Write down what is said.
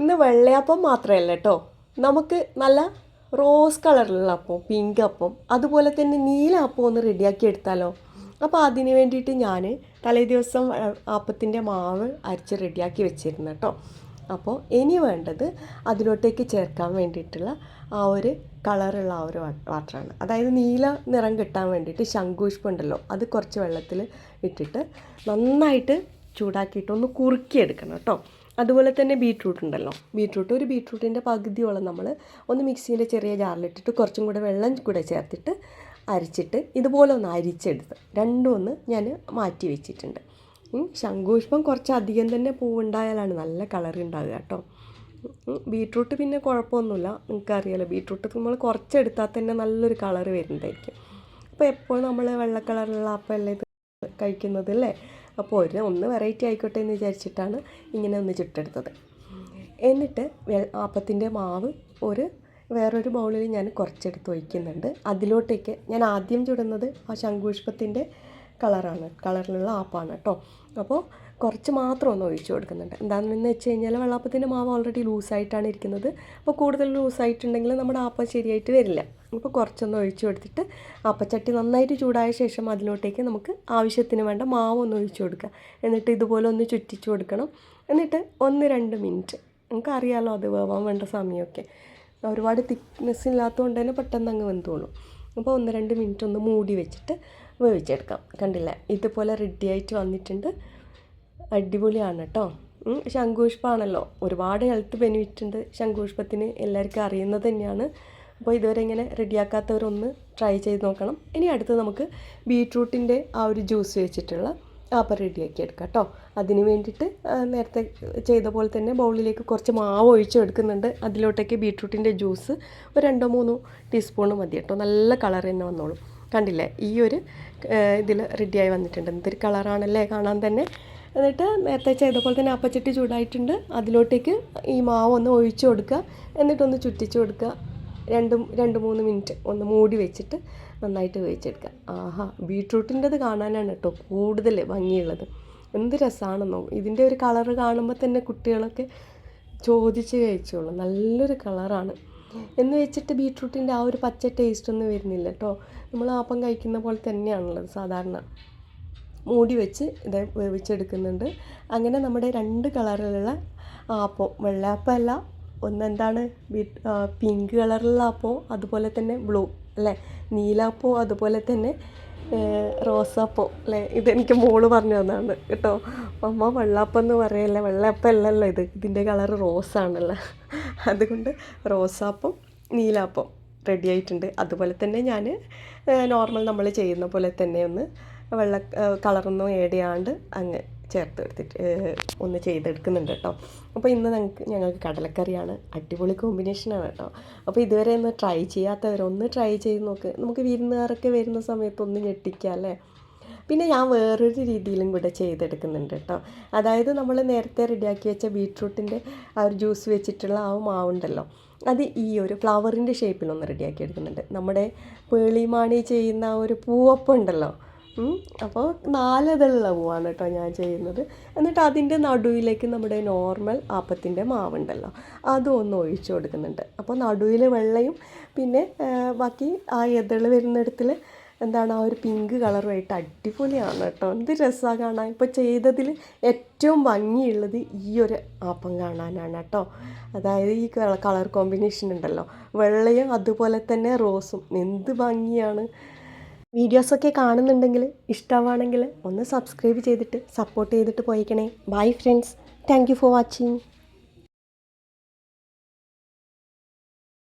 ഇന്ന് വെള്ളയപ്പം മാത്രമല്ല കേട്ടോ, നമുക്ക് നല്ല റോസ് കളറിലുള്ള അപ്പം, പിങ്ക് അപ്പം, അതുപോലെ തന്നെ നീല അപ്പം ഒന്ന് റെഡിയാക്കി എടുത്താലോ. അപ്പോൾ അതിന് വേണ്ടിയിട്ട് ഞാൻ തലേ ദിവസം അപ്പത്തിൻ്റെ മാവ് അരച്ച് റെഡിയാക്കി വെച്ചിരുന്നു കേട്ടോ. അപ്പോൾ ഇനി വേണ്ടത് അതിലോട്ടേക്ക് ചേർക്കാൻ വേണ്ടിയിട്ടുള്ള ആ ഒരു കളറുള്ള ആ ഒരു വാട്ടറാണ്. അതായത് നീല നിറം കിട്ടാൻ വേണ്ടിയിട്ട് ശംഖുപുഷ്പം ഉണ്ടല്ലോ, അത് കുറച്ച് വെള്ളത്തിൽ ഇട്ടിട്ട് നന്നായിട്ട് ചൂടാക്കിയിട്ടൊന്ന് കുറുക്കിയെടുക്കണം കേട്ടോ. അതുപോലെ തന്നെ ബീട്രൂട്ട് ഉണ്ടല്ലോ, ഒരു ബീട്രൂട്ടിൻ്റെ പകുതിയോളം നമ്മൾ ഒന്ന് മിക്സീൻ്റെ ചെറിയ ജാറിലിട്ടിട്ട് കുറച്ചും കൂടെ വെള്ളം കൂടെ ചേർത്തിട്ട് അരിച്ചിട്ട് ഇതുപോലെ ഒന്ന് അരിച്ചെടുത്ത് രണ്ടും ഒന്ന് ഞാൻ മാറ്റി വെച്ചിട്ടുണ്ട്. ശംഖുപുഷ്പം കുറച്ച് അധികം തന്നെ പൂവുണ്ടായാലാണ് നല്ല കളർ ഉണ്ടാവുക കേട്ടോ. ബീട്രൂട്ട് പിന്നെ കുഴപ്പമൊന്നുമില്ല, നിങ്ങൾക്കറിയാലോ ബീട്രൂട്ട് നമ്മൾ കുറച്ചെടുത്താൽ തന്നെ നല്ലൊരു കളർ വരുന്നതായിരിക്കും. അപ്പോൾ എപ്പോഴും നമ്മൾ വെള്ള കളറുള്ള അപ്പം അല്ലേ ഇത് കഴിക്കുന്നത് അല്ലേ. അപ്പോൾ ഒന്ന് വെറൈറ്റി ആയിക്കോട്ടെ എന്ന് വിചാരിച്ചിട്ടാണ് ഇങ്ങനെ ഒന്ന് ചുട്ടെടുത്തത്. എന്നിട്ട് അപ്പത്തിൻ്റെ മാവ് വേറൊരു ബൗളിൽ ഞാൻ കുറച്ചെടുത്ത് ഒഴിക്കുന്നുണ്ട്. അതിലോട്ടേക്ക് ഞാൻ ആദ്യം ചുടുന്നത് ആ ശംഖുപുഷ്പത്തിൻ്റെ കളറിലുള്ള ആപ്പാണ് കേട്ടോ. അപ്പോൾ കുറച്ച് മാത്രം ഒന്ന് ഒഴിച്ചു കൊടുക്കുന്നുണ്ട്. എന്താണെന്ന് വെച്ച് കഴിഞ്ഞാൽ വെള്ളാപ്പത്തിൻ്റെ മാവ് ഓൾറെഡി ലൂസായിട്ടാണ് ഇരിക്കുന്നത്. അപ്പോൾ കൂടുതൽ ലൂസായിട്ടുണ്ടെങ്കിൽ നമ്മുടെ ആപ്പം ശരിയായിട്ട് വരില്ല. അപ്പോൾ കുറച്ചൊന്ന് ഒഴിച്ചു കൊടുത്തിട്ട് അപ്പച്ചട്ടി നന്നായിട്ട് ചൂടായ ശേഷം അതിലോട്ടേക്ക് നമുക്ക് ആവശ്യത്തിന് വേണ്ട മാവ് ഒന്ന് ഒഴിച്ചു കൊടുക്കുക. എന്നിട്ട് ഇതുപോലെ ഒന്ന് ചുറ്റിച്ചു കൊടുക്കണം. എന്നിട്ട് 1-2 മിനിറ്റ്, നമുക്കറിയാമല്ലോ അത് വേവാൻ വേണ്ട സമയമൊക്കെ, ഒരുപാട് തിക്നെസ് ഇല്ലാത്തതുകൊണ്ട് തന്നെ പെട്ടെന്ന് അങ്ങ് വെന്തോളും. അപ്പോൾ 1-2 മിനിറ്റ് ഒന്ന് മൂടി വെച്ചിട്ട് വേവിച്ചെടുക്കാം. കണ്ടില്ല, ഇതുപോലെ റെഡിയായിട്ട് വന്നിട്ടുണ്ട്. അടിപൊളിയാണ് കേട്ടോ. ശംഖുപുഷ്പമാണല്ലോ, ഒരുപാട് ഹെൽത്ത് ബെനിഫിറ്റ് ഉണ്ട് ശംഖുപുഷ്പത്തിന്, എല്ലാവർക്കും അറിയുന്നത് തന്നെയാണ്. അപ്പോൾ ഇതുവരെ ഇങ്ങനെ റെഡിയാക്കാത്തവരൊന്ന് ട്രൈ ചെയ്ത് നോക്കണം. ഇനി അടുത്ത് നമുക്ക് ബീട്രൂട്ടിൻ്റെ ആ ഒരു ജ്യൂസ് വെച്ചിട്ടുള്ള അപ്പം റെഡിയാക്കി എടുക്കാം കേട്ടോ. അതിന് വേണ്ടിയിട്ട് നേരത്തെ ചെയ്ത പോലെ തന്നെ ബൗളിലേക്ക് കുറച്ച് മാവ് ഒഴിച്ചെടുക്കുന്നുണ്ട്. അതിലോട്ടേക്ക് ബീട്രൂട്ടിൻ്റെ ജ്യൂസ് ഒരു 2-3 ടീസ്പൂൺ മതി കേട്ടോ. നല്ല കളർ തന്നെ വന്നോളും. കണ്ടില്ലേ, ഈ ഒരു ഇതിൽ റെഡിയായി വന്നിട്ടുണ്ട്. എന്തൊരു കളറാണല്ലേ കാണാൻ തന്നെ. എന്നിട്ട് നേരത്തെ ചെയ്ത പോലെ തന്നെ അപ്പച്ചട്ടി ചൂടായിട്ടുണ്ട്. അതിലോട്ടേക്ക് ഈ മാവ് ഒന്ന് ഒഴിച്ചു കൊടുക്കുക. എന്നിട്ടൊന്ന് ചുറ്റിച്ച് കൊടുക്കുക. 2-3 മിനിറ്റ് ഒന്ന് മൂടി വെച്ചിട്ട് നന്നായിട്ട് വേവിച്ചെടുക്കുക. ആഹാ, ബീട്രൂട്ടിൻ്റെത് കാണാനാണ് കേട്ടോ കൂടുതൽ ഭംഗിയുള്ളത്. എന്ത് രസമാണെന്നോ, ഇതിൻ്റെ ഒരു കളറ് കാണുമ്പോൾ തന്നെ കുട്ടികളൊക്കെ ചോദിച്ച് കഴിച്ചോളൂ. നല്ലൊരു കളറാണ് എന്ന് വെച്ചിട്ട് ബീട്രൂട്ടിൻ്റെ ആ ഒരു പച്ച ടേസ്റ്റ് ഒന്നും വരുന്നില്ല കേട്ടോ. നമ്മൾ അപ്പം കഴിക്കുന്ന പോലെ തന്നെയാണുള്ളത് സാധാരണ. മൂടി വെച്ച് ഇത് വേവിച്ചെടുക്കുന്നുണ്ട്. അങ്ങനെ നമ്മുടെ 2 കളറിലുള്ള അപ്പം, വെള്ളയപ്പമല്ല, ഒന്നെന്താണ് പിങ്ക് കളറിലുള്ള അപ്പോൾ, അതുപോലെ തന്നെ ബ്ലൂ അല്ലേ, നീലാപ്പോ, അതുപോലെ തന്നെ റോസാപ്പോ അല്ലേ. ഇതെനിക്ക് മോള് പറഞ്ഞു തന്നതാണ് കേട്ടോ. അമ്മ വെള്ളപ്പം എന്ന് പറയല്ലേ, വെള്ളയപ്പം അല്ലല്ലോ ഇതിൻ്റെ കളർ റോസാണല്ലോ. അതുകൊണ്ട് റോസാപ്പം, നീലാപ്പം റെഡി ആയിട്ടുണ്ട്. അതുപോലെ തന്നെ ഞാൻ നോർമൽ നമ്മൾ ചെയ്യുന്ന പോലെ തന്നെ ഒന്ന് വെള്ള കളറൊന്നും ആഡ് ചെയ്യാണ്ട് അങ്ങ് ചേർത്ത് എടുത്തിട്ട് ഒന്ന് ചെയ്തെടുക്കുന്നുണ്ട് കേട്ടോ. അപ്പോൾ ഇന്ന് ഞങ്ങൾക്ക് കടലക്കറിയാണ്. അടിപൊളി കോമ്പിനേഷനാണ് കേട്ടോ. അപ്പോൾ ഇതുവരെ ഒന്ന് ട്രൈ ചെയ്യാത്തവരൊന്ന് ട്രൈ ചെയ്ത് നോക്ക്. നമുക്ക് വിരുന്നുകാരൊക്കെ വരുന്ന സമയത്തൊന്ന് ഞെട്ടിക്കുക അല്ലേ. പിന്നെ ഞാൻ വേറൊരു രീതിയിലും കൂടെ ചെയ്തെടുക്കുന്നുണ്ട് കേട്ടോ. അതായത് നമ്മൾ നേരത്തെ റെഡിയാക്കി വെച്ച ബീട്രൂട്ടിൻ്റെ ആ ഒരു ജ്യൂസ് വെച്ചിട്ടുള്ള ആ മാവുണ്ടല്ലോ, അത് ഈ ഒരു ഫ്ലവറിൻ്റെ ഷേപ്പിലൊന്ന് റെഡിയാക്കി എടുക്കുന്നുണ്ട്. നമ്മുടെ പേളിമാണി ചെയ്യുന്ന ആ ഒരു പൂവപ്പം ഉണ്ടല്ലോ, അപ്പോൾ 4 ഇതളുള്ള പൂവാണ് കേട്ടോ ഞാൻ ചെയ്യുന്നത്. എന്നിട്ട് അതിൻ്റെ നടുവിലേക്ക് നമ്മുടെ നോർമൽ ആപ്പത്തിൻ്റെ മാവുണ്ടല്ലോ, അതും ഒന്ന് ഒഴിച്ചു കൊടുക്കുന്നുണ്ട്. അപ്പോൾ നടുവിൽ വെള്ളയും പിന്നെ ബാക്കി ആ ഇതള് വരുന്നിടത്തിൽ എന്താണ് ആ ഒരു പിങ്ക് കളറുമായിട്ട് അടിപൊളിയാണ് കേട്ടോ. എന്ത് രസമാണ് കാണാൻ. ഇപ്പോൾ ചെയ്തതിൽ ഏറ്റവും ഭംഗിയുള്ളത് ഈ ഒരു ആപ്പം കാണാനാണ് കേട്ടോ. അതായത് ഈ കളർ കോമ്പിനേഷൻ ഉണ്ടല്ലോ, വെള്ളയും അതുപോലെ തന്നെ റോസും, എന്ത് ഭംഗിയാണ്. വീഡിയോസൊക്കെ കാണുന്നുണ്ടെങ്കിൽ ഇഷ്ടമാണെങ്കിൽ ഒന്ന് സബ്സ്ക്രൈബ് ചെയ്തിട്ട് സപ്പോർട്ട് ചെയ്തിട്ട് പോയിക്കണേ. Bye friends, thank you for watching.